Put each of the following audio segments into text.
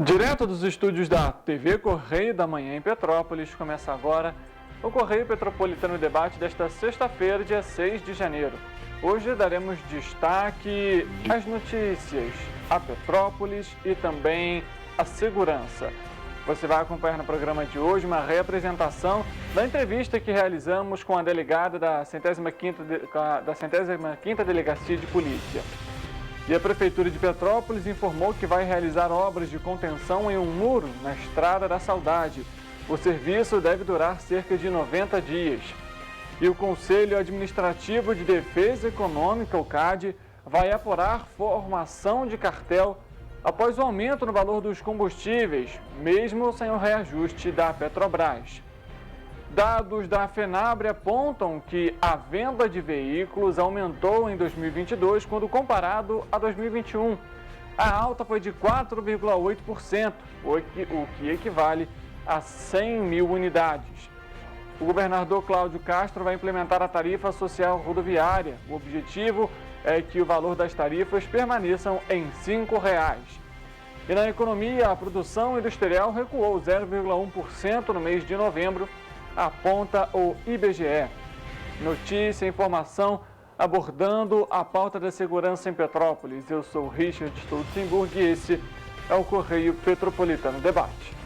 Direto dos estúdios da TV Correio da Manhã em Petrópolis, começa agora o Correio Petropolitano Debate desta sexta-feira, dia 6 de janeiro. Hoje daremos destaque às notícias, a Petrópolis e também a segurança. Você vai acompanhar no programa de hoje uma reapresentação da entrevista que realizamos com a delegada da 105ª Delegacia de Polícia. E a Prefeitura de Petrópolis informou que vai realizar obras de contenção em um muro na Estrada da Saudade. O serviço deve durar cerca de 90 dias. E o Conselho Administrativo de Defesa Econômica, o CAD, vai apurar formação de cartel após o aumento no valor dos combustíveis, mesmo sem o reajuste da Petrobras. Dados da FENABRE apontam que a venda de veículos aumentou em 2022 quando comparado a 2021. A alta foi de 4,8%, o que equivale a 100 mil unidades. O governador Cláudio Castro vai implementar a tarifa social rodoviária. O objetivo é que o valor das tarifas permaneçam em R$ 5,00. E na economia, a produção industrial recuou 0,1% no mês de novembro, aponta o IBGE. Notícia e informação abordando a pauta da segurança em Petrópolis. Eu sou Richard Stolzenburg e esse é o Correio Petropolitano Debate.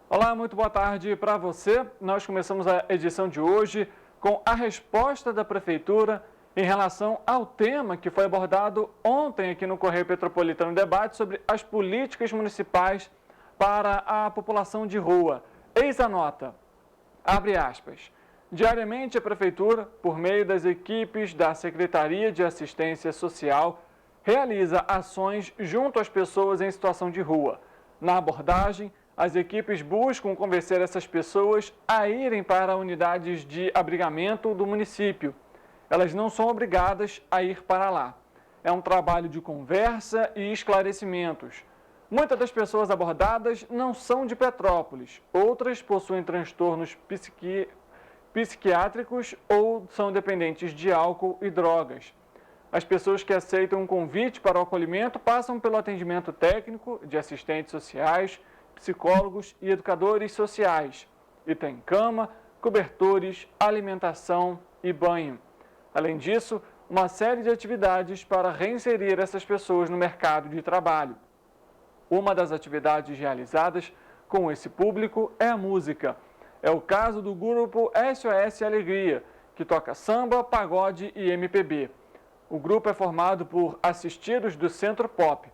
Olá, muito boa tarde para você. Nós começamos a edição de hoje com a resposta da Prefeitura em relação ao tema que foi abordado ontem aqui no Correio Petropolitano Debate sobre as políticas municipais para a população de rua. Eis a nota, abre aspas. Diariamente a Prefeitura, por meio das equipes da Secretaria de Assistência Social, realiza ações junto às pessoas em situação de rua. Na abordagem, as equipes buscam convencer essas pessoas a irem para unidades de abrigamento do município. Elas não são obrigadas a ir para lá. É um trabalho de conversa e esclarecimentos. Muitas das pessoas abordadas não são de Petrópolis. Outras possuem transtornos psiquiátricos ou são dependentes de álcool e drogas. As pessoas que aceitam um convite para o acolhimento passam pelo atendimento técnico de assistentes sociais, psicólogos e educadores sociais, e tem cama, cobertores, alimentação e banho. Além disso, uma série de atividades para reinserir essas pessoas no mercado de trabalho. Uma das atividades realizadas com esse público é a música. É o caso do grupo SOS Alegria, que toca samba, pagode e MPB. O grupo é formado por assistidos do Centro Pop,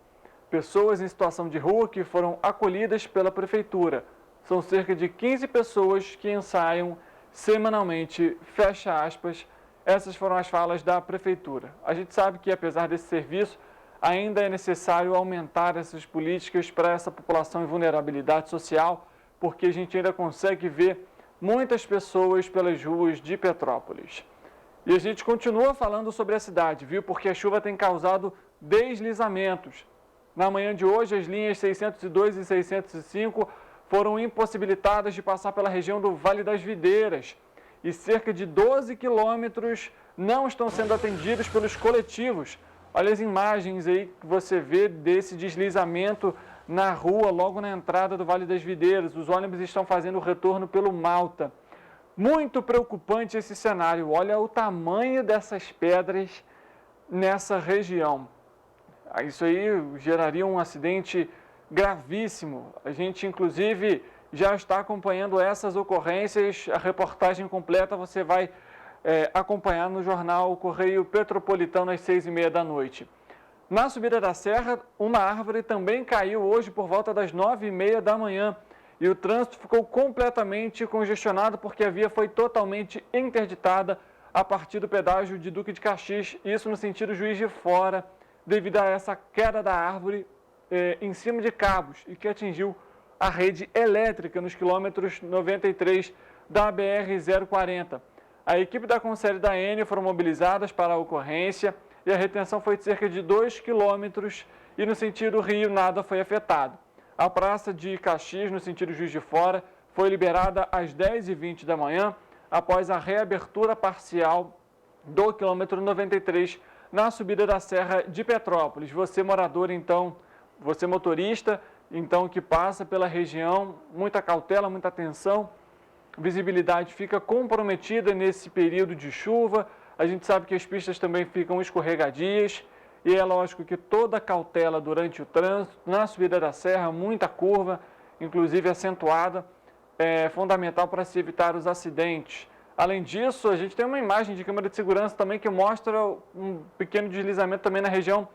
pessoas em situação de rua que foram acolhidas pela Prefeitura. São cerca de 15 pessoas que ensaiam semanalmente, fecha aspas. Essas foram as falas da Prefeitura. A gente sabe que, apesar desse serviço, ainda é necessário aumentar essas políticas para essa população em vulnerabilidade social, porque a gente ainda consegue ver muitas pessoas pelas ruas de Petrópolis. E a gente continua falando sobre a cidade, viu? Porque a chuva tem causado deslizamentos. Na manhã de hoje, as linhas 602 e 605 foram impossibilitadas de passar pela região do Vale das Videiras e cerca de 12 quilômetros não estão sendo atendidos pelos coletivos. Olha as imagens aí que você vê desse deslizamento na rua, logo na entrada do Vale das Videiras. Os ônibus estão fazendo o retorno pelo Malta. Muito preocupante esse cenário. Olha o tamanho dessas pedras nessa região. Isso aí geraria um acidente gravíssimo. A gente, inclusive, já está acompanhando essas ocorrências. A reportagem completa você vai acompanhar no jornal Correio Petropolitano às 6h30 da noite. Na subida da serra, uma árvore também caiu hoje por volta das 9h30 da manhã. E o trânsito ficou completamente congestionado porque a via foi totalmente interditada a partir do pedágio de Duque de Caxias. Isso no sentido Juiz de Fora, devido a essa queda da árvore em cima de cabos e que atingiu a rede elétrica nos quilômetros 93 da BR-040. A equipe da Conselho da Enel foram mobilizadas para a ocorrência. e a retenção foi de cerca de 2 quilômetros e no sentido Rio nada foi afetado. A praça de Caxias, no sentido Juiz de Fora, foi liberada às 10h20 da manhã, após a reabertura parcial do quilômetro 93 na subida da Serra de Petrópolis. Você morador, então, você motorista, então, que passa pela região, muita cautela, muita atenção. Visibilidade fica comprometida nesse período de chuva. A gente sabe que as pistas também ficam escorregadias e é lógico que toda cautela durante o trânsito, na subida da serra, muita curva, inclusive acentuada, é fundamental para se evitar os acidentes. Além disso, a gente tem uma imagem de câmera de segurança também que mostra um pequeno deslizamento também na região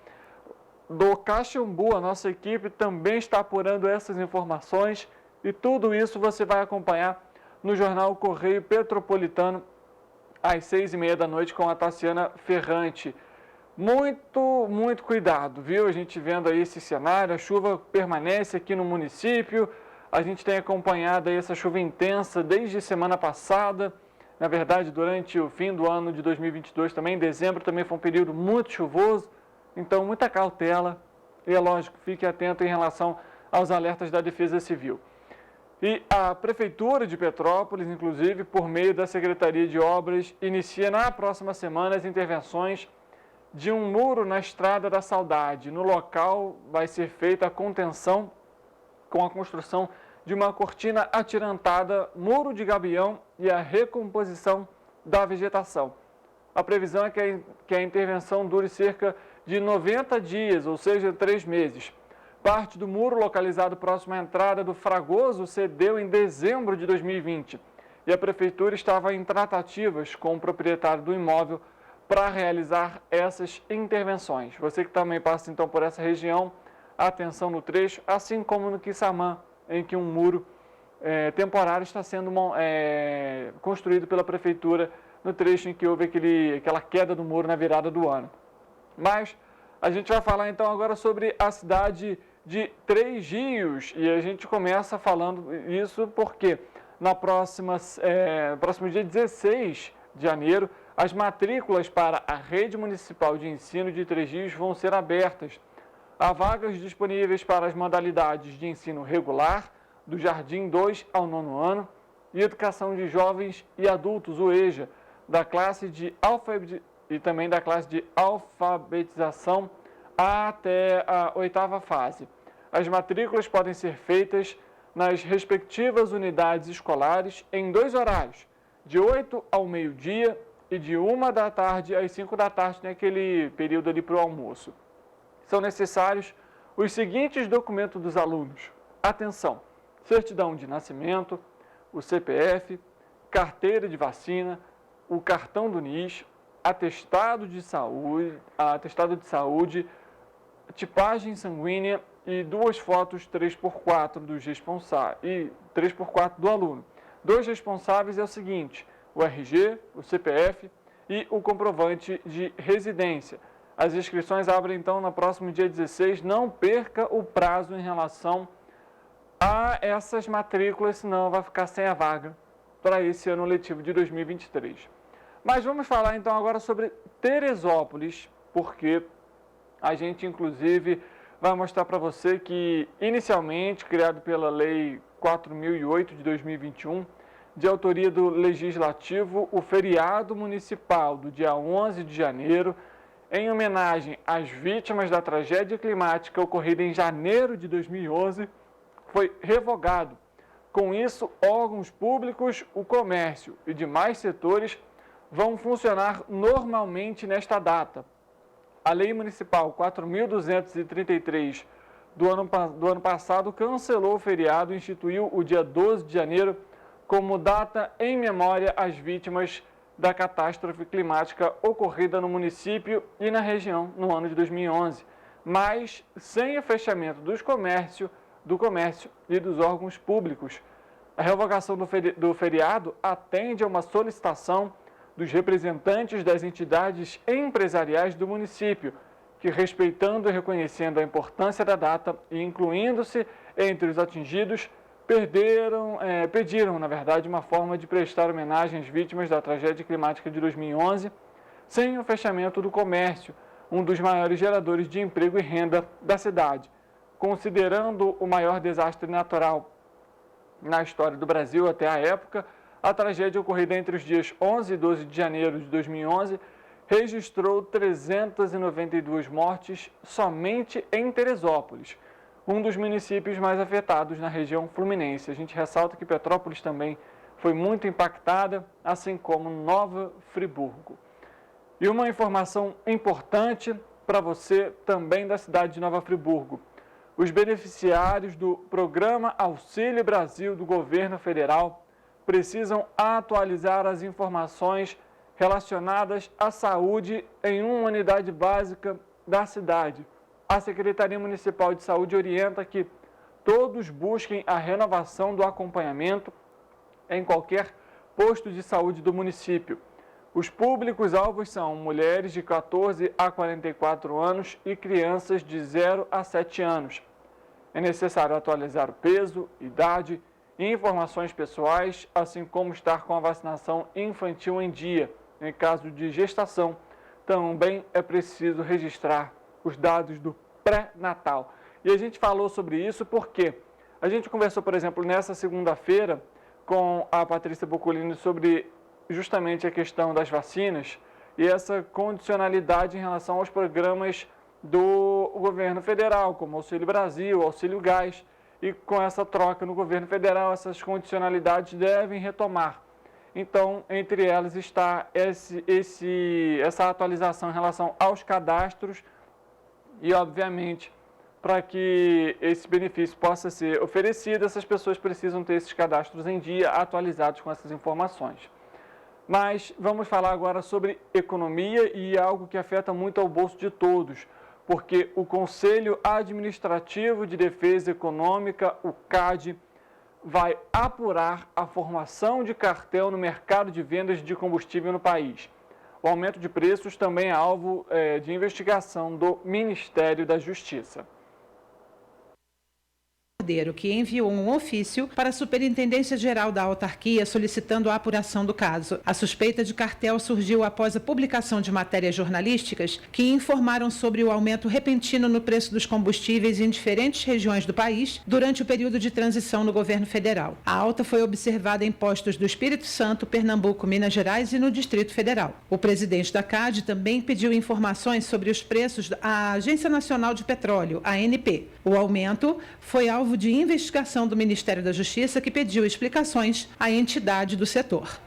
do Caxambu. A nossa equipe também está apurando essas informações e tudo isso você vai acompanhar no Jornal Correio Petropolitano às 6h30 da noite com a Tassiana Ferrante. Muito cuidado, viu? A gente vendo aí esse cenário, a chuva permanece aqui no município, a gente tem acompanhado aí essa chuva intensa desde semana passada, na verdade durante o fim do ano de 2022 também, dezembro também foi um período muito chuvoso, então muita cautela e é lógico, fique atento em relação aos alertas da Defesa Civil. E a Prefeitura de Petrópolis, inclusive, por meio da Secretaria de Obras, inicia na próxima semana as intervenções de um muro na Estrada da Saudade. No local vai ser feita a contenção com a construção de uma cortina atirantada, muro de gabião e a recomposição da vegetação. A previsão é que a intervenção dure cerca de 90 dias, ou seja, 3 meses. Parte do muro localizado próximo à entrada do Fragoso cedeu em dezembro de 2020 e a Prefeitura estava em tratativas com o proprietário do imóvel para realizar essas intervenções. Você que também passa então por essa região, atenção no trecho, assim como no Quissamã, em que um muro temporário está sendo construído pela Prefeitura no trecho em que houve aquela queda do muro na virada do ano. Mas a gente vai falar então agora sobre a cidade de Três Rios e a gente começa falando isso porque no próximo dia 16 de janeiro, as matrículas para a Rede Municipal de Ensino de Três Rios vão ser abertas. Há vagas disponíveis para as modalidades de ensino regular, do Jardim 2 ao 9º ano, e Educação de Jovens e Adultos, o EJA, da classe de e também da classe de alfabetização até a 8ª fase. As matrículas podem ser feitas nas respectivas unidades escolares em 2 horários, de 8 ao meio-dia e de 1 da tarde às 5 da tarde, naquele período ali para o almoço. São necessários os seguintes documentos dos alunos. Atenção, certidão de nascimento, o CPF, carteira de vacina, o cartão do NIS, atestado de saúde, tipagem sanguínea e 2 fotos 3x4 dos responsáveis e 3x4 do aluno. 2 responsáveis é o seguinte: o RG, o CPF e o comprovante de residência. As inscrições abrem então no próximo dia 16. Não perca o prazo em relação a essas matrículas, senão vai ficar sem a vaga para esse ano letivo de 2023. Mas vamos falar então agora sobre Teresópolis, porque a gente inclusive vai mostrar para você que inicialmente criado pela Lei 4.008 de 2021, de autoria do Legislativo, o feriado municipal do dia 11 de janeiro, em homenagem às vítimas da tragédia climática ocorrida em janeiro de 2011, foi revogado. Com isso, órgãos públicos, o comércio e demais setores vão funcionar normalmente nesta data. A Lei Municipal 4.233 do ano passado cancelou o feriado e instituiu o dia 12 de janeiro como data em memória às vítimas da catástrofe climática ocorrida no município e na região no ano de 2011, mas sem o fechamento do comércio e dos órgãos públicos. A revogação do feriado atende a uma solicitação dos representantes das entidades empresariais do município, que, respeitando e reconhecendo a importância da data e incluindo-se entre os atingidos, pediram, na verdade, uma forma de prestar homenagem às vítimas da tragédia climática de 2011, sem o fechamento do comércio, um dos maiores geradores de emprego e renda da cidade. Considerando o maior desastre natural na história do Brasil até a época, a tragédia ocorrida entre os dias 11 e 12 de janeiro de 2011 registrou 392 mortes somente em Teresópolis, um dos municípios mais afetados na região fluminense. A gente ressalta que Petrópolis também foi muito impactada, assim como Nova Friburgo. E uma informação importante para você também da cidade de Nova Friburgo. Os beneficiários do Programa Auxílio Brasil do governo federal precisam atualizar as informações relacionadas à saúde em uma unidade básica da cidade. A Secretaria Municipal de Saúde orienta que todos busquem a renovação do acompanhamento em qualquer posto de saúde do município. Os públicos-alvos são mulheres de 14 a 44 anos e crianças de 0 a 7 anos. É necessário atualizar o peso, idade e informações pessoais, assim como estar com a vacinação infantil em dia. Em caso de gestação, também é preciso registrar os dados do pré-natal. E a gente falou sobre isso porque a gente conversou, por exemplo, nessa segunda-feira com a Patrícia Boccolini sobre justamente a questão das vacinas e essa condicionalidade em relação aos programas do governo federal, como Auxílio Brasil, Auxílio Gás, e com essa troca no governo federal, essas condicionalidades devem retomar. Então, entre elas está essa atualização em relação aos cadastros e, obviamente, para que esse benefício possa ser oferecido, essas pessoas precisam ter esses cadastros em dia, atualizados com essas informações. Mas vamos falar agora sobre economia e algo que afeta muito ao bolso de todos, porque o Conselho Administrativo de Defesa Econômica, o CAD, vai apurar a formação de cartel no mercado de vendas de combustível no país. O aumento de preços também é alvo de investigação do Ministério da Justiça. Que enviou um ofício para a Superintendência Geral da Autarquia solicitando a apuração do caso. A suspeita de cartel surgiu após a publicação de matérias jornalísticas que informaram sobre o aumento repentino no preço dos combustíveis em diferentes regiões do país durante o período de transição no governo federal. A alta foi observada em postos do Espírito Santo, Pernambuco, Minas Gerais e no Distrito Federal. O presidente da CAD também pediu informações sobre os preços da Agência Nacional de Petróleo, ANP. O aumento foi alvo de investigação do Ministério da Justiça, que pediu explicações à entidade do setor.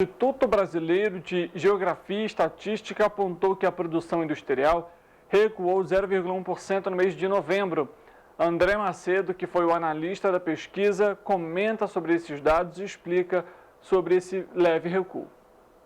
O Instituto Brasileiro de Geografia e Estatística apontou que a produção industrial recuou 0,1% no mês de novembro. André Macedo, que foi o analista da pesquisa, comenta sobre esses dados e explica sobre esse leve recuo.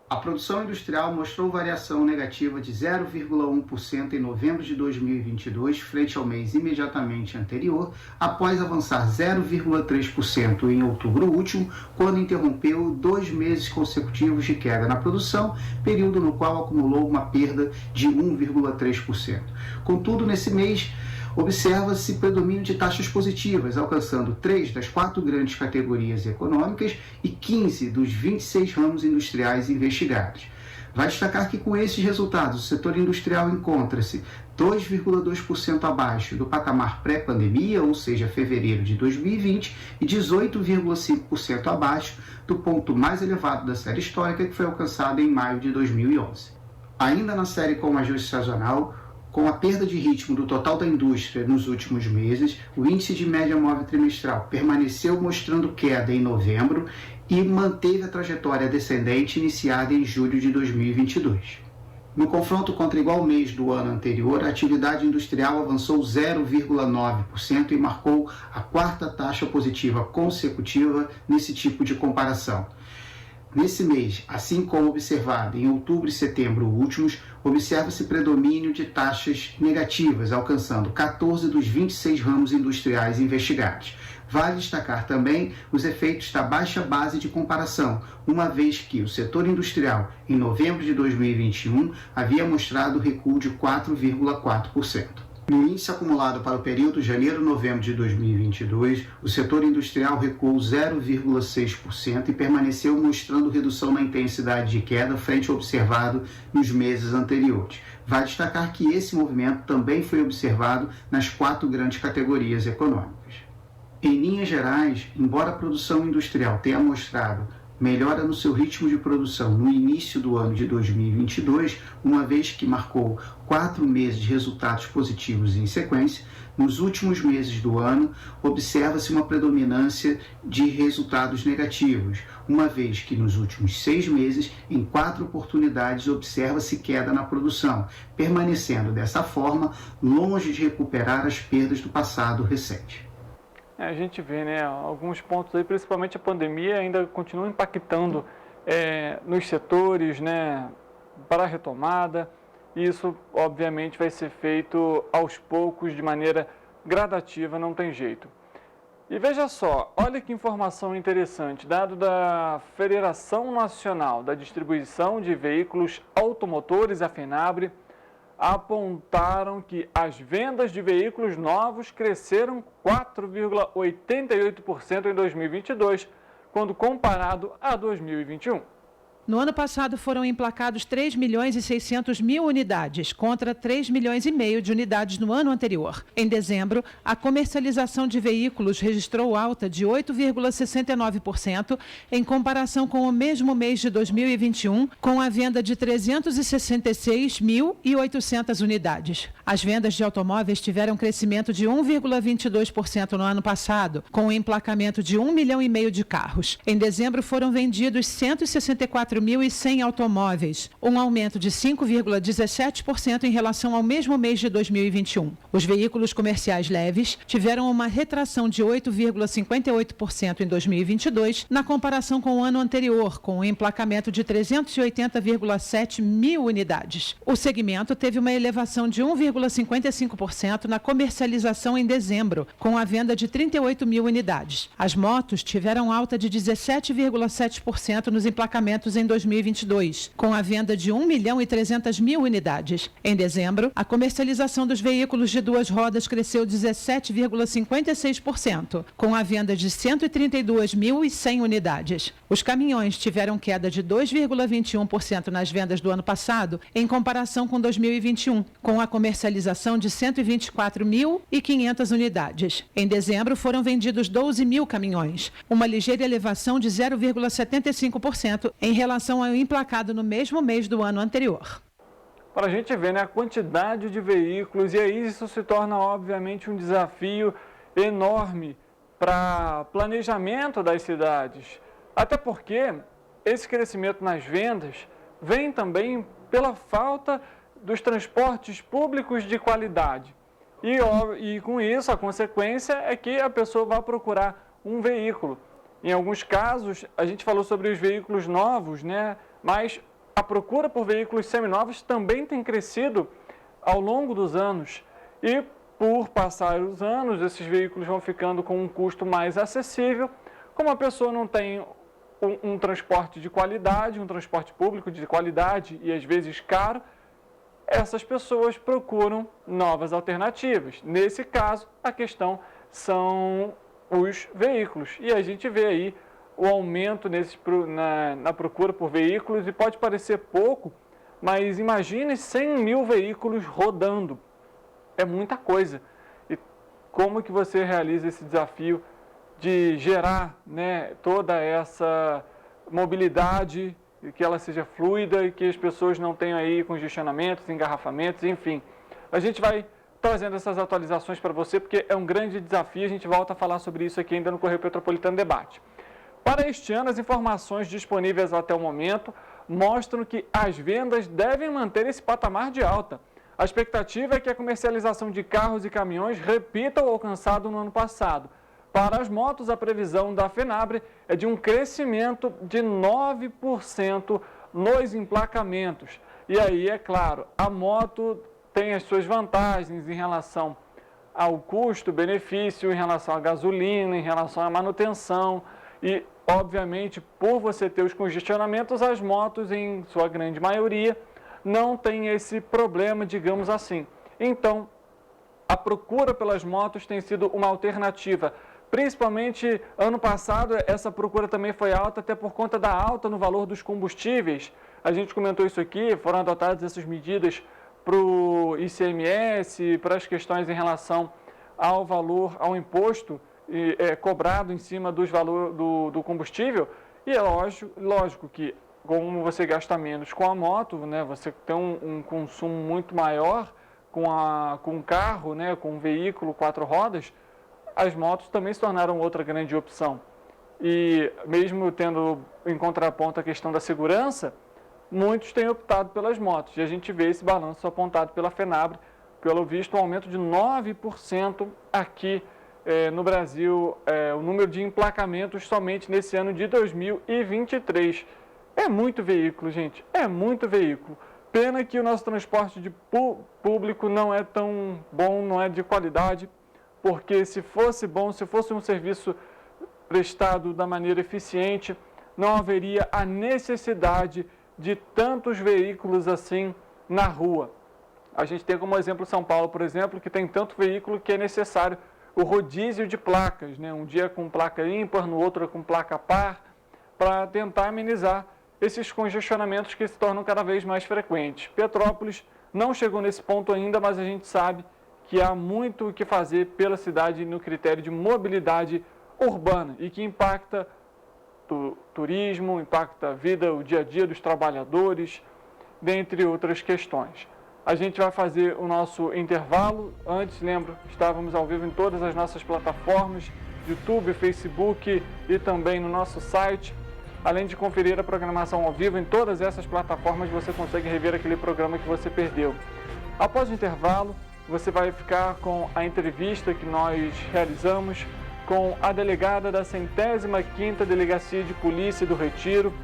A produção industrial mostrou variação negativa de 0,1% em novembro de 2022, frente ao mês imediatamente anterior, após avançar 0,3% em outubro último, quando interrompeu 2 meses consecutivos de queda na produção, período no qual acumulou uma perda de 1,3%. Contudo, nesse mês, observa-se predomínio de taxas positivas, alcançando 3 das 4 grandes categorias econômicas e 15 dos 26 ramos industriais investigados. Vai destacar que com esses resultados, o setor industrial encontra-se 2,2% abaixo do patamar pré-pandemia, ou seja, fevereiro de 2020, e 18,5% abaixo do ponto mais elevado da série histórica, que foi alcançado em maio de 2011. Ainda na série com ajuste sazonal, com a perda de ritmo do total da indústria nos últimos meses, o índice de média móvel trimestral permaneceu mostrando queda em novembro e manteve a trajetória descendente iniciada em julho de 2022. No confronto contra igual mês do ano anterior, a atividade industrial avançou 0,9% e marcou a 4ª taxa positiva consecutiva nesse tipo de comparação. Nesse mês, assim como observado em outubro e setembro últimos, observa-se predomínio de taxas negativas, alcançando 14 dos 26 ramos industriais investigados. Vale destacar também os efeitos da baixa base de comparação, uma vez que o setor industrial, em novembro de 2021, havia mostrado recuo de 4,4%. No índice acumulado para o período janeiro-novembro de 2022, o setor industrial recuou 0,6% e permaneceu mostrando redução na intensidade de queda frente ao observado nos meses anteriores. Vale destacar que esse movimento também foi observado nas 4 grandes categorias econômicas. Em linhas gerais, embora a produção industrial tenha mostrado melhora no seu ritmo de produção no início do ano de 2022, uma vez que marcou 4 meses de resultados positivos em sequência, nos últimos meses do ano observa-se uma predominância de resultados negativos, uma vez que nos últimos 6 meses, em 4 oportunidades, observa-se queda na produção, permanecendo dessa forma longe de recuperar as perdas do passado recente. A gente vê, né, alguns pontos aí, principalmente a pandemia, ainda continua impactando nos setores, né, para a retomada. Isso, obviamente, vai ser feito aos poucos, de maneira gradativa, não tem jeito. E veja só, olha que informação interessante, dado da Federação Nacional da Distribuição de Veículos Automotores, a FENABRE, apontaram que as vendas de veículos novos cresceram 4,88% em 2022, quando comparado a 2021. No ano passado foram emplacados 3.600.000 unidades, contra 3,5 milhões de unidades no ano anterior. Em dezembro, a comercialização de veículos registrou alta de 8,69% em comparação com o mesmo mês de 2021, com a venda de 366.800 unidades. As vendas de automóveis tiveram crescimento de 1,22% no ano passado, com o emplacamento de 1,5 milhão de carros. Em dezembro foram vendidos 164.100 automóveis, um aumento de 5,17% em relação ao mesmo mês de 2021. Os veículos comerciais leves tiveram uma retração de 8,58% em 2022, na comparação com o ano anterior, com um emplacamento de 380,7 mil unidades. O segmento teve uma elevação de 1,55% na comercialização em dezembro, com a venda de 38 mil unidades. As motos tiveram alta de 17,7% nos emplacamentos em 2022, com a venda de 1.300.000 unidades. Em dezembro, a comercialização dos veículos de 2 rodas cresceu 17,56%, com a venda de 132.100 unidades. Os caminhões tiveram queda de 2,21% nas vendas do ano passado, em comparação com 2021, com a comercialização de 124.500 unidades. Em dezembro, foram vendidos 12 mil caminhões, uma ligeira elevação de 0,75% em relação ao emplacado no mesmo mês do ano anterior. Para a gente ver, né, a quantidade de veículos, e aí isso se torna, obviamente, um desafio enorme para planejamento das cidades. Até porque esse crescimento nas vendas vem também pela falta dos transportes públicos de qualidade. E com isso, a consequência é que a pessoa vai procurar um veículo. Em alguns casos, a gente falou sobre os veículos novos, né? Mas a procura por veículos seminovos também tem crescido ao longo dos anos. E por passar os anos, esses veículos vão ficando com um custo mais acessível. Como a pessoa não tem um transporte de qualidade, um transporte público de qualidade e às vezes caro, essas pessoas procuram novas alternativas. Nesse caso, a questão são os veículos. E a gente vê aí o aumento na procura por veículos, e pode parecer pouco, mas imagine 100 mil veículos rodando. É muita coisa. E como que você realiza esse desafio de gerar, né, toda essa mobilidade, e que ela seja fluida e que as pessoas não tenham aí congestionamentos, engarrafamentos, enfim. A gente vai trazendo essas atualizações para você, porque é um grande desafio. A gente volta a falar sobre isso aqui ainda no Correio Petropolitano Debate. Para este ano, as informações disponíveis até o momento mostram que as vendas devem manter esse patamar de alta. A expectativa é que a comercialização de carros e caminhões repita o alcançado no ano passado. Para as motos, a previsão da FENABRE é de um crescimento de 9% nos emplacamentos. E aí, é claro, a moto tem as suas vantagens em relação ao custo-benefício, em relação à gasolina, em relação à manutenção e, obviamente, por você ter os congestionamentos, as motos, em sua grande maioria, não tem esse problema, digamos assim. Então, a procura pelas motos tem sido uma alternativa. Principalmente ano passado, essa procura também foi alta, até por conta da alta no valor dos combustíveis. A gente comentou isso aqui, foram adotadas essas medidas para o ICMS, para as questões em relação ao valor, ao imposto cobrado em cima dos valores do combustível. E é lógico que, como você gasta menos com a moto, né, você tem um consumo muito maior com o carro, né, com um veículo 4 rodas, as motos também se tornaram outra grande opção. E mesmo tendo em contraponto a questão da segurança, muitos têm optado pelas motos. E a gente vê esse balanço apontado pela FENABRE, pelo visto, um aumento de 9% aqui no Brasil, o número de emplacamentos somente nesse ano de 2023. É muito veículo, gente, é muito veículo. Pena que o nosso transporte público não é tão bom, não é de qualidade, porque se fosse bom, se fosse um serviço prestado da maneira eficiente, não haveria a necessidade de tantos veículos assim na rua. A gente tem como exemplo São Paulo, por exemplo, que tem tanto veículo que é necessário o rodízio de placas, né? Um dia com placa ímpar, no outro com placa par, para tentar amenizar esses congestionamentos que se tornam cada vez mais frequentes. Petrópolis não chegou nesse ponto ainda, mas a gente sabe que há muito o que fazer pela cidade no critério de mobilidade urbana e que impacta o turismo, impacta a vida, o dia a dia dos trabalhadores, dentre outras questões. A gente vai fazer o nosso intervalo. Antes, lembro, estávamos ao vivo em todas as nossas plataformas, YouTube, Facebook e também no nosso site. Além de conferir a programação ao vivo em todas essas plataformas, você consegue rever aquele programa que você perdeu. Após o intervalo, você vai ficar com a entrevista que nós realizamos com a delegada da 105ª Delegacia de Polícia do Retiro,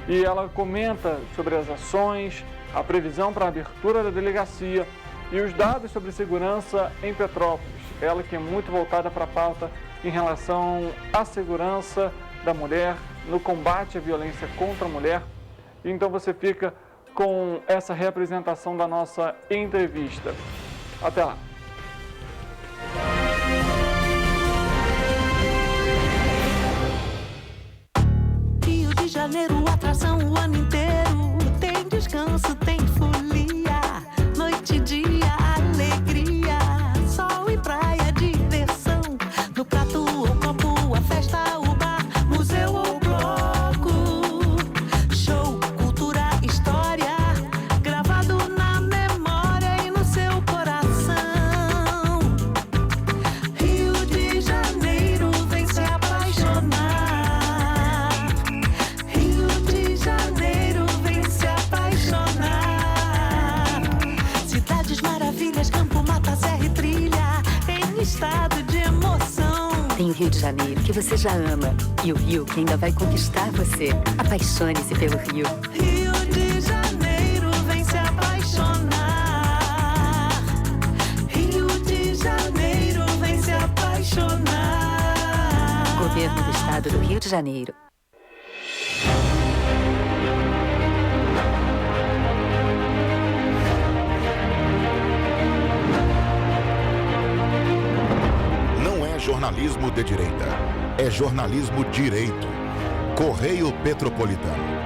e ela comenta sobre as ações, a previsão para a abertura da delegacia e os dados sobre segurança em Petrópolis. Ela que é muito voltada para a pauta em relação à segurança da mulher, no combate à violência contra a mulher. Então você fica com essa representação da nossa entrevista. Até lá! Rio de Janeiro, atração o ano inteiro. Tem descanso, tem folia, noite e dia, alegria, sol e praia, diversão. No prato ou copo, a festa, o bar, museu ou bloco. Show, cultura, história, gravado na memória e no seu coração. Rio de Janeiro, vem se apaixonar. Rio de Janeiro, vem se apaixonar. Cidades maravilhas, campo, mata, serra e trilha, em estado de emoção. Tem o Rio de Janeiro, que você já ama, e o Rio, que ainda vai conquistar você. Apaixone-se pelo Rio. Rio de Janeiro, vem se apaixonar. Rio de Janeiro, vem se apaixonar. Governo do Estado do Rio de Janeiro. Não é jornalismo de direita, é jornalismo direito. Correio Petropolitano.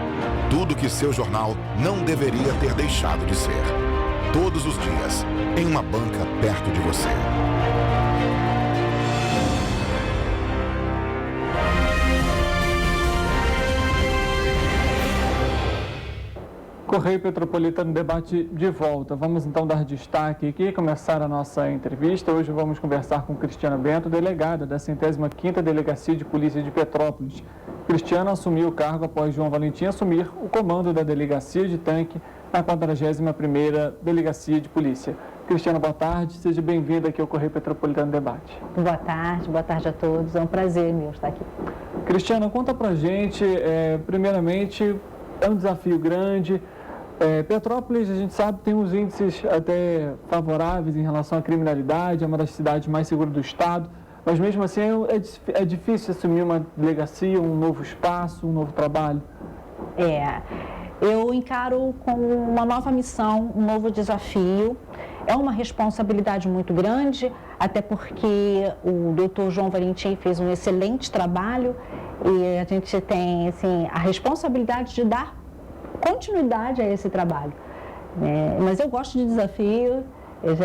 Tudo que seu jornal não deveria ter deixado de ser. Todos os dias, em uma banca perto de você. Correio Petropolitano Debate de volta. Vamos então dar destaque aqui, começar a nossa entrevista. Hoje vamos conversar com Cristiana Bento, delegada da 105ª Delegacia de Polícia de Petrópolis. Cristiana assumiu o cargo após João Valentim assumir o comando da Delegacia de Tanque na 41ª Delegacia de Polícia. Cristiana, boa tarde. Seja bem-vinda aqui ao Correio Petropolitano Debate. Boa tarde a todos. É um prazer meu estar aqui. Cristiana, conta pra gente, primeiramente, é um desafio grande. Petrópolis, a gente sabe, tem uns índices até favoráveis em relação à criminalidade, é uma das cidades mais seguras do estado, mas mesmo assim é difícil assumir uma delegacia, um novo espaço, um novo trabalho. Eu encaro com uma nova missão, um novo desafio. É uma responsabilidade muito grande, até porque o doutor João Valentim fez um excelente trabalho e a gente tem assim, a responsabilidade de dar continuidade a esse trabalho. Mas eu gosto de desafio, eu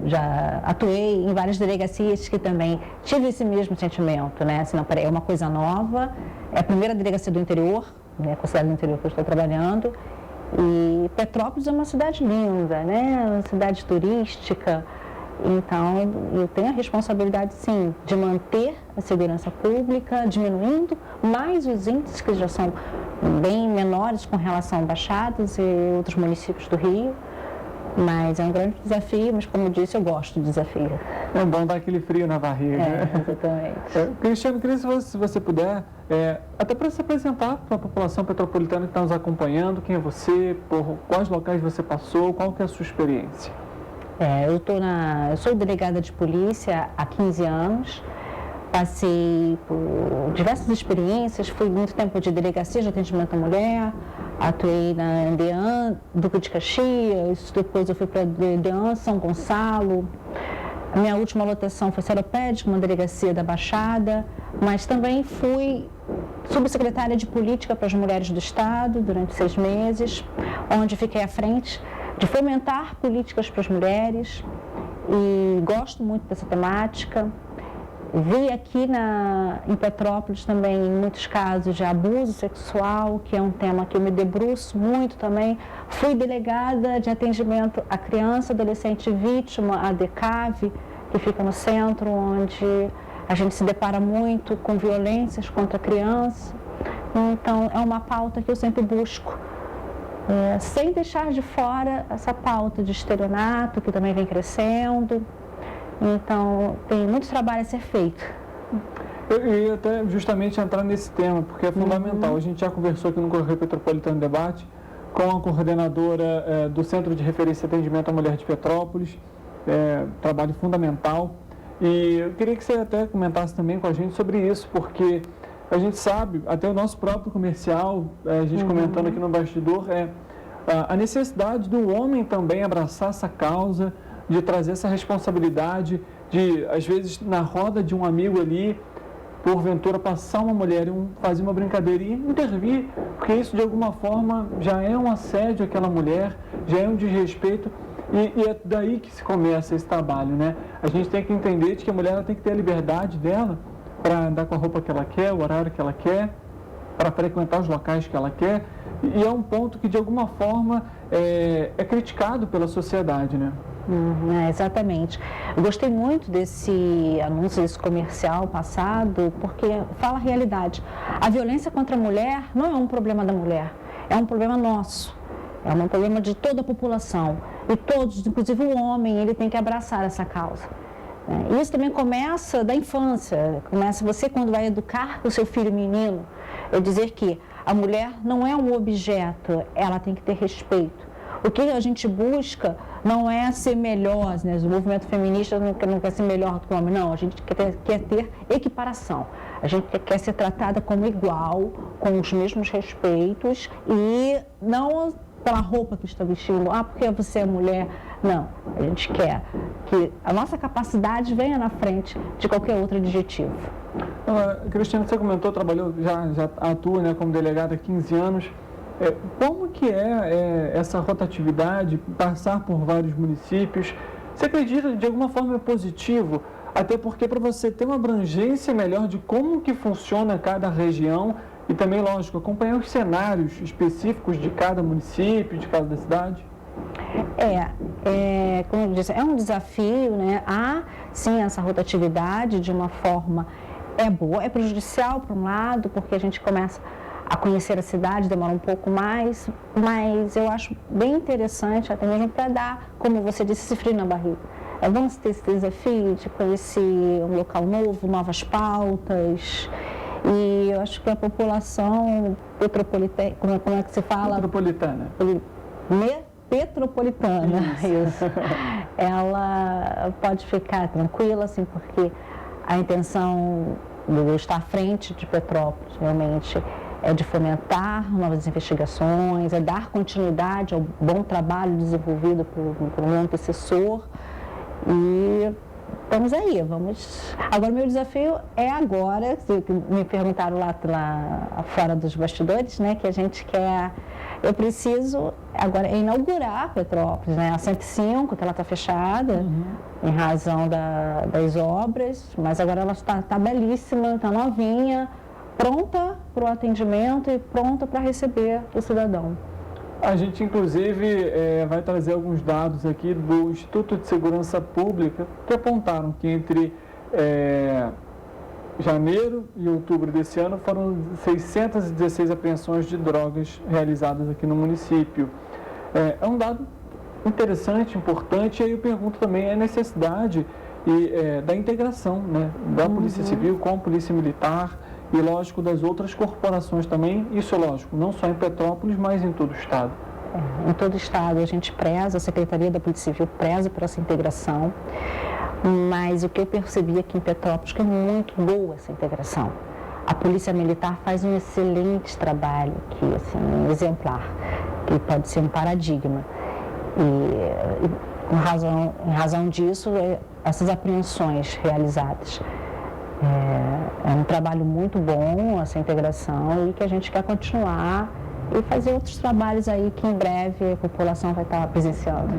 já atuei em várias delegacias que também tive esse mesmo sentimento, né? Assim, é uma coisa nova, é a primeira delegacia do interior, né? Com a cidade do interior que eu estou trabalhando. E Petrópolis é uma cidade linda, né? Uma cidade turística. Então, eu tenho a responsabilidade, sim, de manter a segurança pública, diminuindo mais os índices que já são bem menores com relação a Baixadas e outros municípios do Rio. Mas é um grande desafio, mas como eu disse, eu gosto de desafio. É bom dar aquele frio na barriga. Exatamente. Cristiano, queria se você puder, até para se apresentar para a população petropolitana que está nos acompanhando, quem é você, por quais locais você passou, qual que é a sua experiência? Eu sou delegada de polícia há 15 anos, passei por diversas experiências, fui muito tempo de delegacia de atendimento à mulher, atuei na DEAN, Duque de Caxias, depois eu fui para a DEAN São Gonçalo. A minha última lotação foi Seropédica, uma delegacia da Baixada, mas também fui subsecretária de Política para as Mulheres do Estado durante 6 meses, onde fiquei à frente de fomentar políticas para as mulheres e gosto muito dessa temática. Vi aqui em Petrópolis também muitos casos de abuso sexual, que é um tema que eu me debruço muito também. Fui delegada de atendimento à criança, adolescente vítima, a DECAV, que fica no centro, onde a gente se depara muito com violências contra a criança. Então, é uma pauta que eu sempre busco, sem deixar de fora essa pauta de estelionato, que também vem crescendo. Então, tem muito trabalho a ser feito. Eu ia até justamente entrar nesse tema, porque é fundamental. A gente já conversou aqui no Correio Petropolitano Debate com a coordenadora do Centro de Referência e Atendimento à Mulher de Petrópolis, trabalho fundamental. E eu queria que você até comentasse também com a gente sobre isso, porque a gente sabe, até o nosso próprio comercial, a gente comentando aqui no bastidor, a necessidade do homem também abraçar essa causa, de trazer essa responsabilidade, de, às vezes, na roda de um amigo ali, porventura, passar uma mulher e fazer uma brincadeira e intervir, porque isso, de alguma forma, já é um assédio àquela mulher, já é um desrespeito, e é daí que se começa esse trabalho, né? A gente tem que entender de que a mulher ela tem que ter a liberdade dela para andar com a roupa que ela quer, o horário que ela quer, para frequentar os locais que ela quer, e é um ponto que, de alguma forma, é criticado pela sociedade, né? Exatamente. Eu gostei muito desse anúncio, desse comercial passado, porque fala a realidade. A violência contra a mulher não é um problema da mulher, é um problema nosso, é um problema de toda a população. E todos, inclusive o homem, ele tem que abraçar essa causa. Isso também começa da infância, começa você quando vai educar o seu filho menino, é dizer que a mulher não é um objeto, ela tem que ter respeito. O que a gente busca não é ser melhor, né? O movimento feminista não quer ser melhor do que o homem, não. A gente quer ter equiparação. A gente quer ser tratada como igual, com os mesmos respeitos e não pela roupa que está vestindo, porque você é mulher. Não, a gente quer que a nossa capacidade venha na frente de qualquer outro adjetivo. Cristiano, você comentou, trabalhou, já atua, né, como delegada há 15 anos. Como que é essa rotatividade, passar por vários municípios? Você acredita de alguma forma é positivo? Até porque para você ter uma abrangência melhor de como que funciona cada região e também, lógico, acompanhar os cenários específicos de cada município, de cada cidade? Como eu disse, é um desafio, né? Há, sim, essa rotatividade de uma forma boa, é prejudicial por um lado, porque a gente começa a conhecer a cidade, demora um pouco mais, mas eu acho bem interessante, até mesmo para dar, como você disse, esse frio na barriga. Vamos ter esse desafio de conhecer um local novo, novas pautas, e eu acho que a população petropolitana, como é que se fala? Petropolitana. Petropolitana, isso. Ela pode ficar tranquila, assim, porque a intenção de estar à frente de Petrópolis, realmente, é de fomentar novas investigações, é dar continuidade ao bom trabalho desenvolvido por meu antecessor. E estamos aí, vamos... Agora, meu desafio é agora, me perguntaram lá fora dos bastidores, né, que a gente quer... Eu preciso agora inaugurar Petrópolis, né, a 105, que ela está fechada, em razão das obras, mas agora ela está belíssima, está novinha, pronta para o atendimento e pronta para receber o cidadão. A gente, inclusive, vai trazer alguns dados aqui do Instituto de Segurança Pública que apontaram que entre janeiro e outubro desse ano foram 616 apreensões de drogas realizadas aqui no município. É um dado interessante, importante, e aí eu pergunto também a necessidade da integração, né, da Polícia Civil com a Polícia Militar e, lógico, das outras corporações também, isso é lógico, não só em Petrópolis, mas em todo o Estado. Em todo o Estado, a gente preza, a Secretaria da Polícia Civil preza por essa integração, mas o que eu percebi aqui em Petrópolis é que é muito boa essa integração. A Polícia Militar faz um excelente trabalho aqui, assim, um exemplar, que pode ser um paradigma. E em razão disso, essas apreensões realizadas. É um trabalho muito bom, essa integração, e que a gente quer continuar e fazer outros trabalhos aí que em breve a população vai estar presenciando.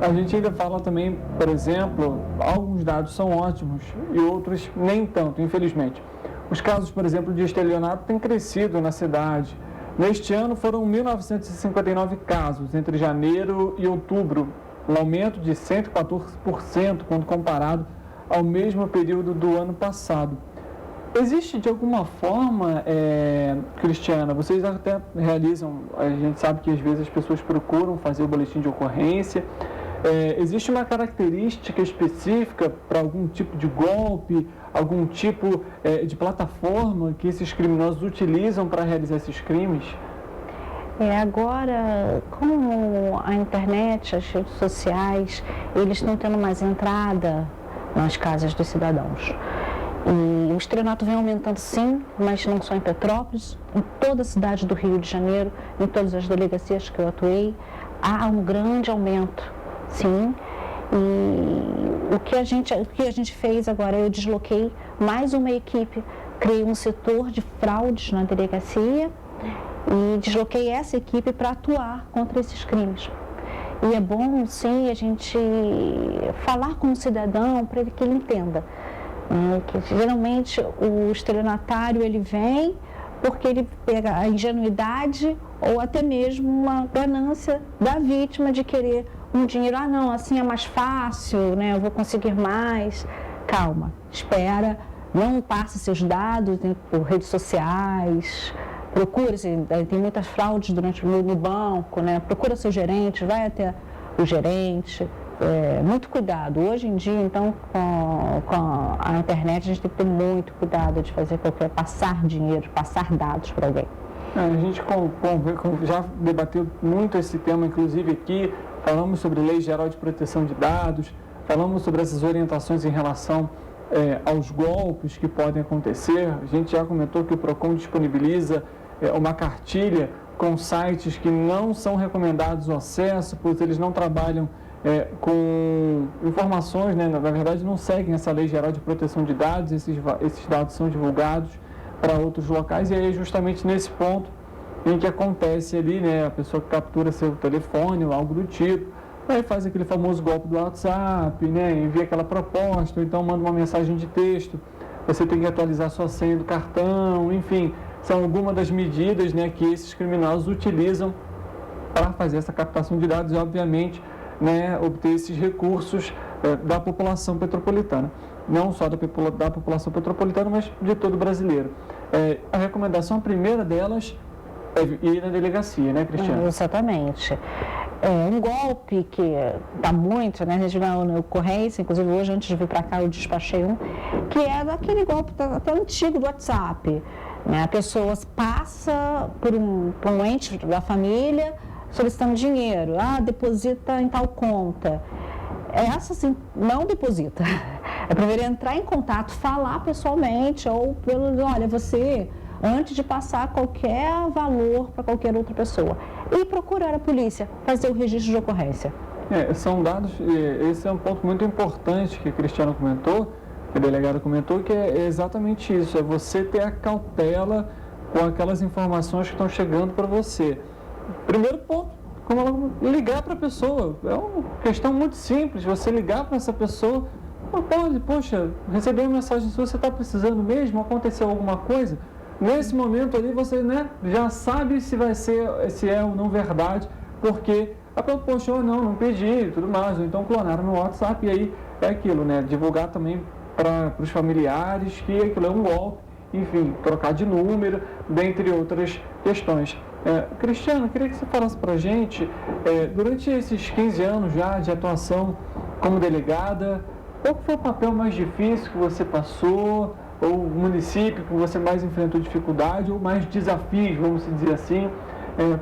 A gente ainda fala também, por exemplo, alguns dados são ótimos e outros nem tanto, infelizmente. Os casos, por exemplo, de estelionato têm crescido na cidade. Neste ano foram 1.959 casos entre janeiro e outubro, um aumento de 114% quando comparado ao mesmo período do ano passado. Existe de alguma forma, Cristiana, vocês até realizam, a gente sabe que às vezes as pessoas procuram fazer o boletim de ocorrência, existe uma característica específica para algum tipo de golpe, algum tipo de plataforma que esses criminosos utilizam para realizar esses crimes? Agora, como a internet, as redes sociais, eles estão tendo mais entrada nas casas dos cidadãos. E o estelionato vem aumentando sim, mas não só em Petrópolis, em toda a cidade do Rio de Janeiro, em todas as delegacias que eu atuei, há um grande aumento, sim. E o que a gente fez agora, eu desloquei mais uma equipe, criei um setor de fraudes na delegacia e desloquei essa equipe para atuar contra esses crimes. E é bom, sim, a gente falar com o cidadão para que ele entenda. Que geralmente o estelionatário ele vem porque ele pega a ingenuidade ou até mesmo uma ganância da vítima de querer um dinheiro. Ah, não, assim é mais fácil, né? Eu vou conseguir mais. Calma, espera, não passe seus dados por redes sociais. Procura, tem muitas fraudes no banco, né? Procura seu gerente, vai até o gerente. Muito cuidado. Hoje em dia, então, com a internet, a gente tem que ter muito cuidado de fazer qualquer passar dinheiro, passar dados para alguém. A gente já debateu muito esse tema, inclusive aqui, falamos sobre Lei Geral de Proteção de Dados, falamos sobre essas orientações em relação aos golpes que podem acontecer. A gente já comentou que o PROCON disponibiliza uma cartilha com sites que não são recomendados o acesso, pois eles não trabalham com informações, né? Na verdade não seguem essa Lei Geral de Proteção de Dados, esses dados são divulgados para outros locais, e aí é justamente nesse ponto em que acontece ali, né, a pessoa que captura seu telefone ou algo do tipo, aí faz aquele famoso golpe do WhatsApp, né, envia aquela proposta, ou então manda uma mensagem de texto, você tem que atualizar sua senha do cartão, enfim, são algumas das medidas, né, que esses criminosos utilizam para fazer essa captação de dados e, obviamente, né, obter esses recursos da população petropolitana. Não só da população petropolitana, mas de todo o brasileiro. A recomendação, a primeira delas, é ir na delegacia, né, Cristiana? Exatamente. Um golpe que está muito, né, a gente vai na ocorrência, inclusive hoje, antes de vir para cá, eu despachei um, que é daquele golpe até antigo do WhatsApp. Né? A pessoa passa por um ente da família solicitando dinheiro. Ah, deposita em tal conta. Essa, sim, não deposita. É primeiro entrar em contato, falar pessoalmente, ou olha, você antes de passar qualquer valor para qualquer outra pessoa. E procurar a polícia, fazer o registro de ocorrência. São dados, esse é um ponto muito importante que a Cristiana comentou, que a delegada comentou, que é exatamente isso, é você ter a cautela com aquelas informações que estão chegando para você. Primeiro ponto, como ela ligar para a pessoa, é uma questão muito simples, você ligar para essa pessoa, poxa, recebi uma mensagem sua, você está precisando mesmo, aconteceu alguma coisa? Nesse momento ali você já sabe se é ou não verdade, porque poxa, não pedi, tudo mais, ou então clonaram no WhatsApp, e aí é aquilo, divulgar também para os familiares que aquilo é um golpe, enfim, trocar de número, dentre outras questões. Cristiana, queria que você falasse para a gente, durante esses 15 anos já de atuação como delegada, qual foi o papel mais difícil que você passou, ou o município que você mais enfrentou dificuldade, ou mais desafios, vamos dizer assim,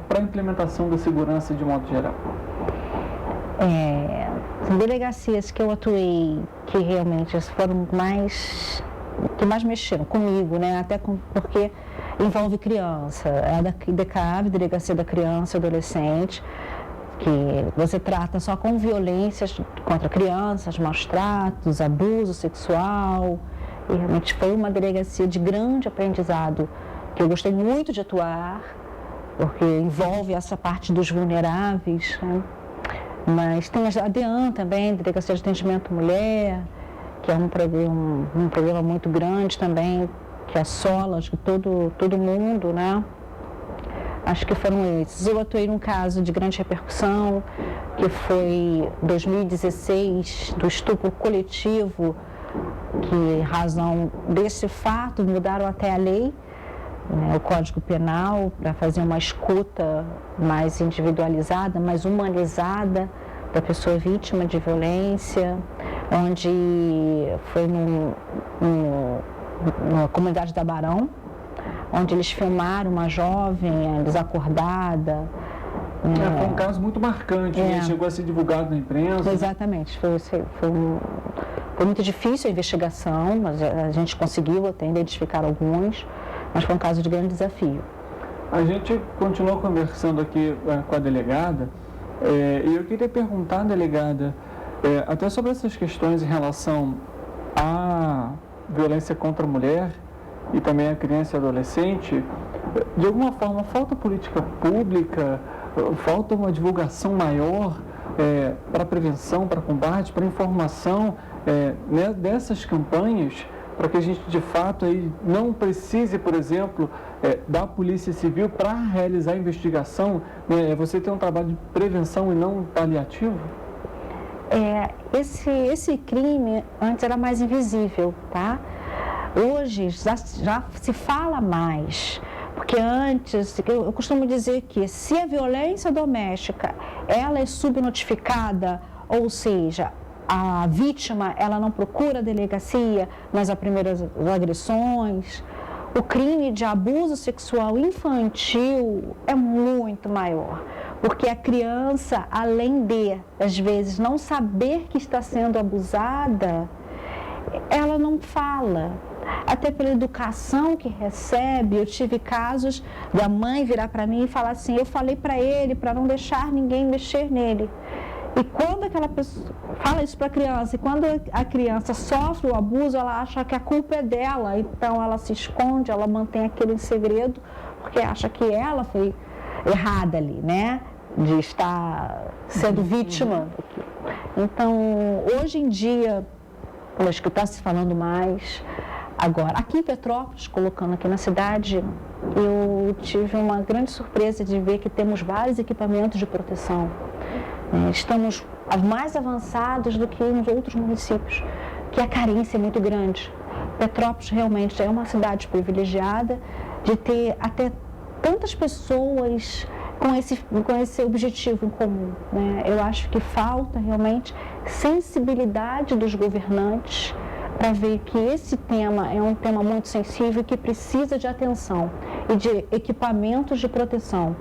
para a implementação da segurança de modo geral? Delegacias que eu atuei, que realmente foram que mais mexeram comigo, até porque envolve criança, é a DECAB, Delegacia da Criança e Adolescente, que você trata só com violências contra crianças, maus tratos, abuso sexual, e realmente foi uma delegacia de grande aprendizado, que eu gostei muito de atuar, porque envolve essa parte dos vulneráveis, Mas tem a DEAN também, Delegacia de Atendimento à Mulher, que é um problema muito grande também, que assola, acho que todo mundo, Acho que foram esses. Eu atuei num caso de grande repercussão, que foi 2016, do estupro coletivo, que em razão desse fato mudaram até a lei, o Código Penal, para fazer uma escuta mais individualizada, mais humanizada da pessoa vítima de violência, onde foi numa comunidade da Barão, onde eles filmaram uma jovem desacordada. Foi um caso muito marcante, chegou a ser divulgado na imprensa. Exatamente, foi muito difícil a investigação, mas a gente conseguiu até identificar alguns, mas foi um caso de grande desafio. A gente continuou conversando aqui com a delegada, e eu queria perguntar, delegada, até sobre essas questões em relação à violência contra a mulher e também a criança e adolescente. De alguma forma, falta política pública, falta uma divulgação maior para prevenção, para combate, para informação dessas campanhas, para que a gente, de fato, aí não precise, por exemplo, da Polícia Civil para realizar a investigação, você ter um trabalho de prevenção e não paliativo? Esse crime antes era mais invisível, tá? Hoje já se fala mais, porque antes, eu costumo dizer que se a violência doméstica ela é subnotificada, ou seja, a vítima ela não procura a delegacia nas primeiras agressões, o crime de abuso sexual infantil é muito maior, porque a criança, além de, às vezes, não saber que está sendo abusada, ela não fala. Até pela educação que recebe, eu tive casos da mãe virar para mim e falar assim, eu falei para ele para não deixar ninguém mexer nele. E quando aquela pessoa fala isso para a criança, e quando a criança sofre o abuso, ela acha que a culpa é dela, então ela se esconde, ela mantém aquilo em segredo, porque acha que ela foi errada ali, de estar sendo vítima. Então, hoje em dia, eu acho que está se falando mais. Agora, aqui em Petrópolis, colocando aqui na cidade, eu tive uma grande surpresa de ver que temos vários equipamentos de proteção. Estamos mais avançados do que nos outros municípios, que a carência é muito grande. Petrópolis realmente é uma cidade privilegiada de ter até tantas pessoas com esse objetivo em comum. Eu acho que falta realmente sensibilidade dos governantes para ver que esse tema é um tema muito sensível e que precisa de atenção e de equipamentos de proteção.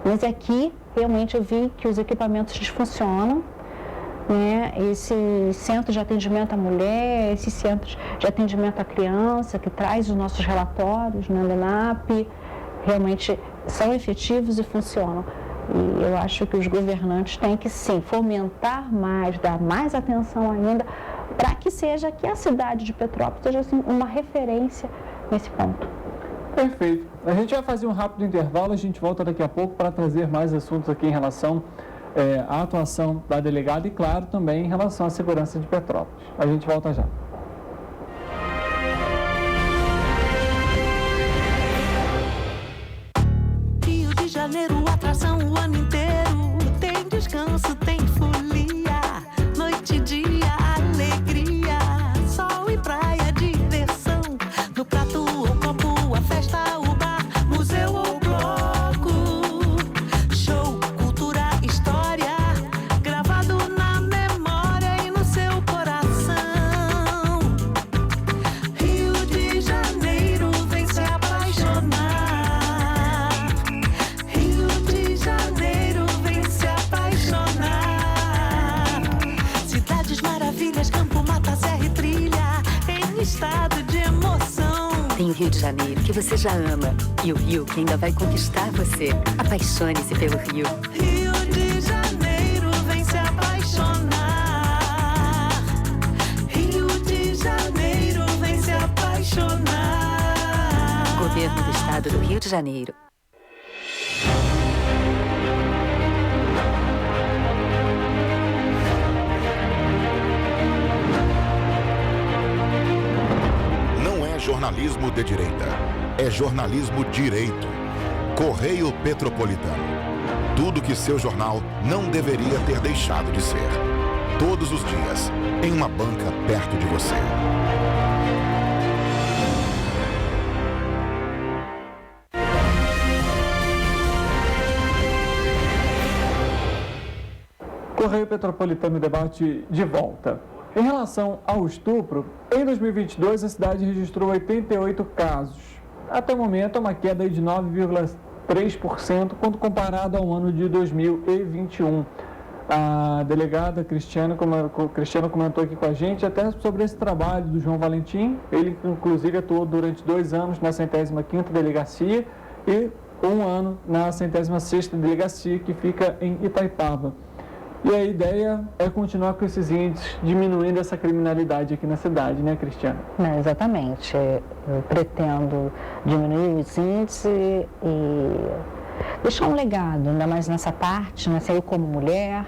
Mas aqui, realmente, eu vi que os equipamentos disfuncionam, né, esse centro de atendimento à mulher, esses centros de atendimento à criança, que traz os nossos relatórios no ENAP, realmente são efetivos e funcionam. E eu acho que os governantes têm que, sim, fomentar mais, dar mais atenção ainda, para que seja que a cidade de Petrópolis seja assim, uma referência nesse ponto. Perfeito. A gente vai fazer um rápido intervalo, a gente volta daqui a pouco para trazer mais assuntos aqui em relação à atuação da delegada e, claro, também em relação à segurança de Petrópolis. A gente volta já. Rio de Janeiro, atração o ano inteiro. Tem descanso, tem folia. Noite e dia, alegria. Sol e praia, diversão. No prato ou copo, a festa, o bar, museu ou bloco. Show, cultura, história. Gravado na memória e no seu coração. Rio de Janeiro, vem se apaixonar. Rio de Janeiro, vem se apaixonar. Cidades maravilhas, campo, mata, serra e trilha, em estado de emoção. Tem o Rio de Janeiro, que você já ama, e o Rio, que ainda vai conquistar você. Apaixone-se pelo Rio. Rio de Janeiro, vem se apaixonar. Rio de Janeiro, vem se apaixonar. Governo do Estado do Rio de Janeiro. Não é jornalismo de direita, é jornalismo direito. Correio Petropolitano. Tudo que seu jornal não deveria ter deixado de ser. Todos os dias, em uma banca perto de você. Correio Petropolitano debate de volta. Em relação ao estupro, em 2022 a cidade registrou 88 casos. Até o momento, é uma queda de 9,3% quando comparado ao ano de 2021. A delegada Cristiana comentou aqui com a gente até sobre esse trabalho do João Valentim. Ele, inclusive, atuou durante 2 anos na 105ª Delegacia e 1 ano na 106ª Delegacia, que fica em Itaipava. E a ideia é continuar com esses índices, diminuindo essa criminalidade aqui na cidade, né, Cristiana? Não, exatamente. Eu pretendo diminuir os índices e deixar um legado, ainda mais nessa parte, né? Eu como mulher,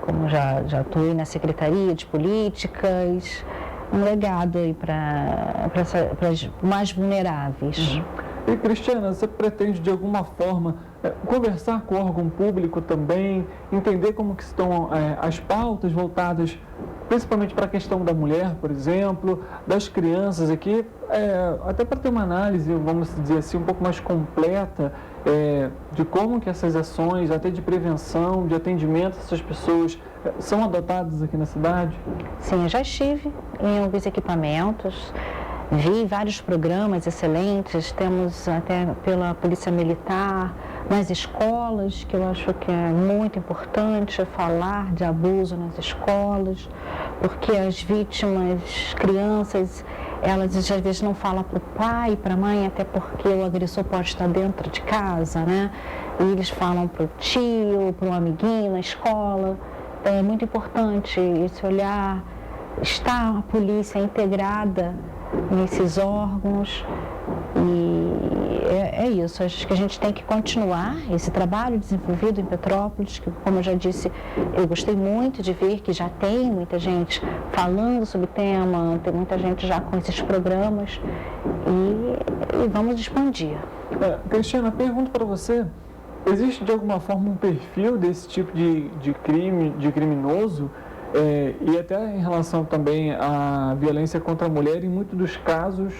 como já atuei na Secretaria de Políticas, um legado aí para as mais vulneráveis. Uhum. E, Cristiana, você pretende, de alguma forma, conversar com o órgão público também, entender como que estão as pautas voltadas principalmente para a questão da mulher, por exemplo, das crianças aqui, até para ter uma análise, vamos dizer assim, um pouco mais completa de como que essas ações, até de prevenção, de atendimento a essas pessoas, são adotadas aqui na cidade? Sim, eu já estive em alguns equipamentos, vi vários programas excelentes, temos até pela Polícia Militar, nas escolas, que eu acho que é muito importante falar de abuso nas escolas, porque as vítimas, crianças, elas às vezes não falam para o pai, para a mãe, até porque o agressor pode estar dentro de casa, né? E eles falam para o tio, para um amiguinho na escola. Então é muito importante esse olhar, estar a polícia integrada nesses órgãos, e é isso, acho que a gente tem que continuar esse trabalho desenvolvido em Petrópolis, que, como eu já disse, eu gostei muito de ver que já tem muita gente falando sobre o tema, tem muita gente já com esses programas, e vamos expandir. Cristiana, pergunto para você, existe de alguma forma um perfil desse tipo de crime, de criminoso? E até em relação também à violência contra a mulher, em muitos dos casos,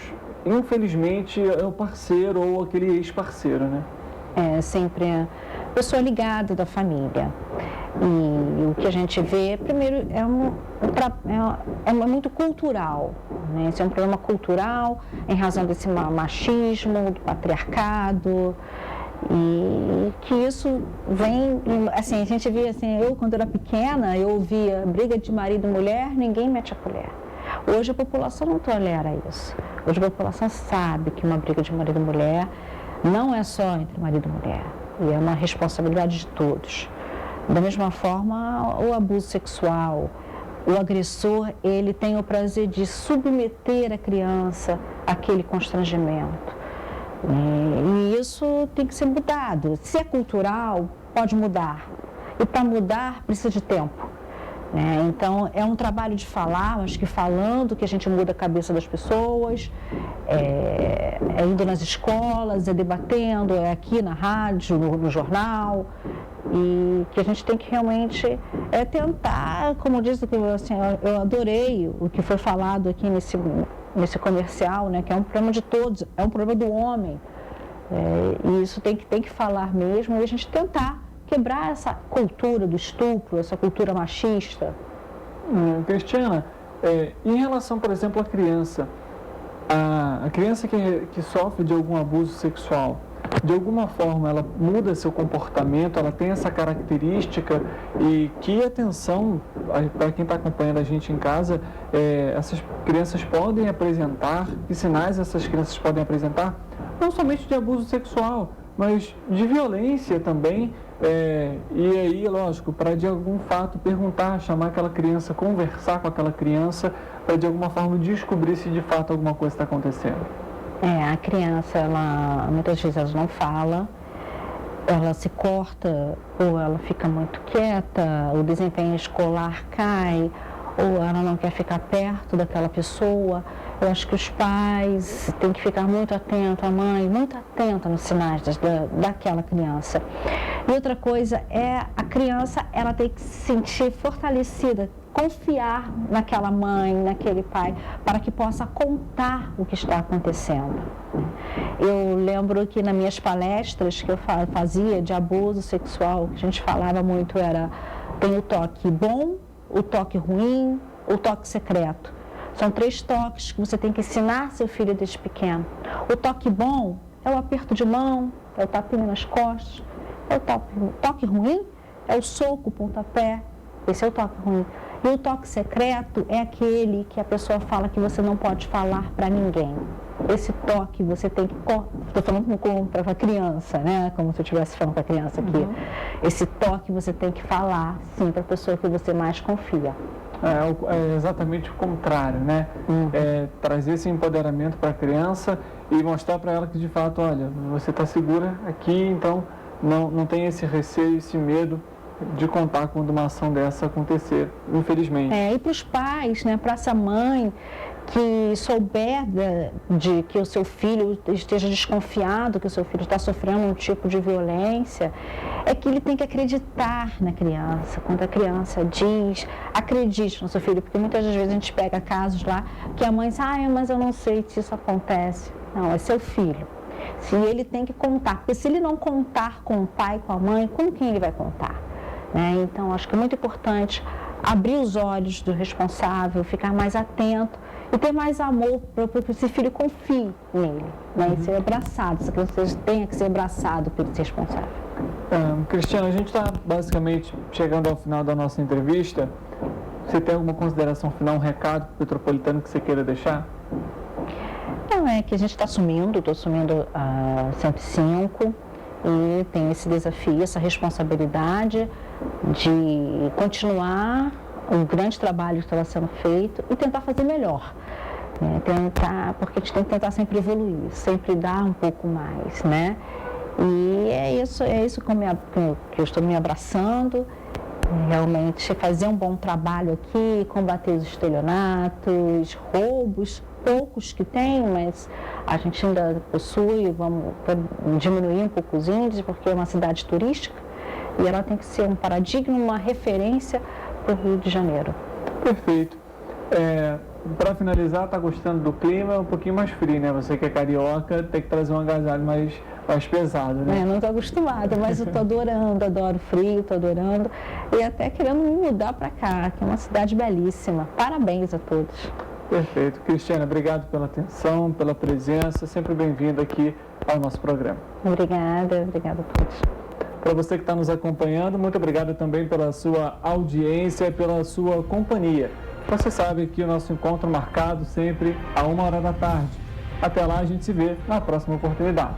infelizmente, é o parceiro ou aquele ex-parceiro, né? É sempre a pessoa ligada da família. E o que a gente vê, primeiro, é muito cultural, né? Esse é um problema cultural, em razão desse machismo, do patriarcado. E que isso vem, assim, a gente via assim, eu quando era pequena, eu ouvia briga de marido e mulher, ninguém mete a colher. Hoje a população não tolera isso. Hoje a população sabe que uma briga de marido e mulher não é só entre marido e mulher, e é uma responsabilidade de todos. Da mesma forma, o abuso sexual, o agressor, ele tem o prazer de submeter a criança àquele constrangimento. E isso tem que ser mudado. Se é cultural, pode mudar. E para mudar, precisa de tempo. Então, é um trabalho de falar, acho que falando que a gente muda a cabeça das pessoas, é indo nas escolas, é debatendo, é aqui na rádio, no jornal, e que a gente tem que realmente tentar, como diz, assim, eu adorei o que foi falado aqui nesse comercial, né, que é um problema de todos, é um problema do homem, e isso tem que falar mesmo, e a gente tentar quebrar essa cultura do estupro, essa cultura machista. Cristiana, em relação, por exemplo, à criança, a criança que sofre de algum abuso sexual, de alguma forma ela muda seu comportamento, ela tem essa característica, e que atenção, para quem está acompanhando a gente em casa, essas crianças podem apresentar, que sinais essas crianças podem apresentar, não somente de abuso sexual, mas de violência também, e aí, lógico, para de algum fato perguntar, chamar aquela criança, conversar com aquela criança, para de alguma forma descobrir se de fato alguma coisa está acontecendo. A criança, muitas vezes ela não fala, ela se corta, ou ela fica muito quieta, o desempenho escolar cai, ou ela não quer ficar perto daquela pessoa. Eu acho que os pais têm que ficar muito atentos, a mãe, muito atenta nos sinais daquela criança. E outra coisa a criança, ela tem que se sentir fortalecida, confiar naquela mãe, naquele pai, para que possa contar o que está acontecendo. Eu lembro que nas minhas palestras que eu fazia de abuso sexual, que a gente falava muito, tem o toque bom, o toque ruim, o toque secreto. São 3 toques que você tem que ensinar seu filho desde pequeno. O toque bom é o aperto de mão, é o tapinho nas costas. O toque ruim é o soco, o pontapé. Esse é o toque ruim. E o toque secreto é aquele que a pessoa fala que você não pode falar para ninguém. Esse toque você tem que... Estou falando para a criança, né? Como se eu estivesse falando para a criança aqui. Uhum. Esse toque você tem que falar, sim, para a pessoa que você mais confia. É exatamente o contrário, né? Trazer esse empoderamento para a criança e mostrar para ela que, de fato, olha, você está segura aqui, então não tem esse receio, esse medo de contar quando uma ação dessa acontecer, infelizmente. E para os pais, né, para essa mãe que souber de que o seu filho esteja desconfiado, que o seu filho está sofrendo um tipo de violência, é que ele tem que acreditar na criança. Quando a criança diz, acredite no seu filho, porque muitas vezes a gente pega casos lá que a mãe diz, mas eu não sei se isso acontece. Não, é seu filho. Se ele tem que contar, porque se ele não contar com o pai, com a mãe, com quem ele vai contar? Então, acho que é muito importante abrir os olhos do responsável, ficar mais atento e ter mais amor para que esse filho confie nele, e ser abraçado, essa criança tenha que ser abraçado por esse responsável. Cristiana, a gente está basicamente chegando ao final da nossa entrevista. Você tem alguma consideração final, um recado para o Petropolitano que você queira deixar? É que a gente está estou assumindo a 105 e tem esse desafio, essa responsabilidade de continuar o grande trabalho que estava sendo feito e tentar fazer melhor. Porque a gente tem que tentar sempre evoluir, sempre dar um pouco mais, né? E é isso que eu estou me abraçando, realmente fazer um bom trabalho aqui, combater os estelionatos, roubos, poucos que tem, mas a gente ainda possui, vamos diminuir um pouco os índices, porque é uma cidade turística e ela tem que ser um paradigma, uma referência para o Rio de Janeiro. Perfeito. Para finalizar, está gostando do clima? Um pouquinho mais frio, né? Você que é carioca, tem que trazer um agasalho mais pesado, né? Não estou acostumada, mas eu estou adorando, adoro frio, estou adorando e até querendo me mudar para cá, que é uma cidade belíssima. Parabéns a todos. Perfeito. Cristiana, obrigado pela atenção, pela presença, sempre bem-vinda aqui ao nosso programa. Obrigada a todos. Para você que está nos acompanhando, muito obrigado também pela sua audiência e pela sua companhia. Você sabe que o nosso encontro marcado sempre a 1h da tarde. Até lá, a gente se vê na próxima oportunidade.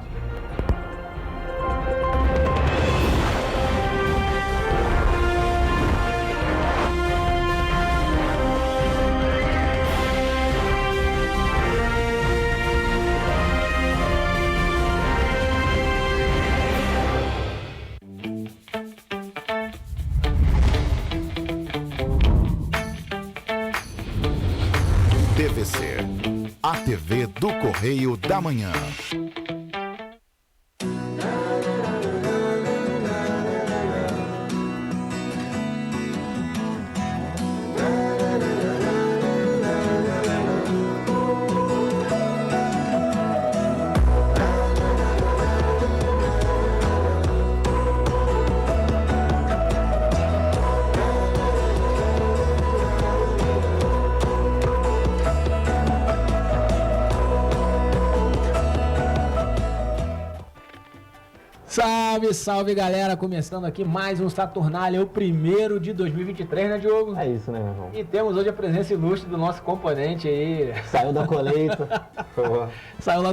TVC, a TV do Correio da Manhã. Salve, salve galera, começando aqui mais um Saturnália, o primeiro de 2023, né Diogo? É isso, né, meu irmão? E temos hoje a presença ilustre do nosso componente aí. Saiu da colheita. Saiu lá do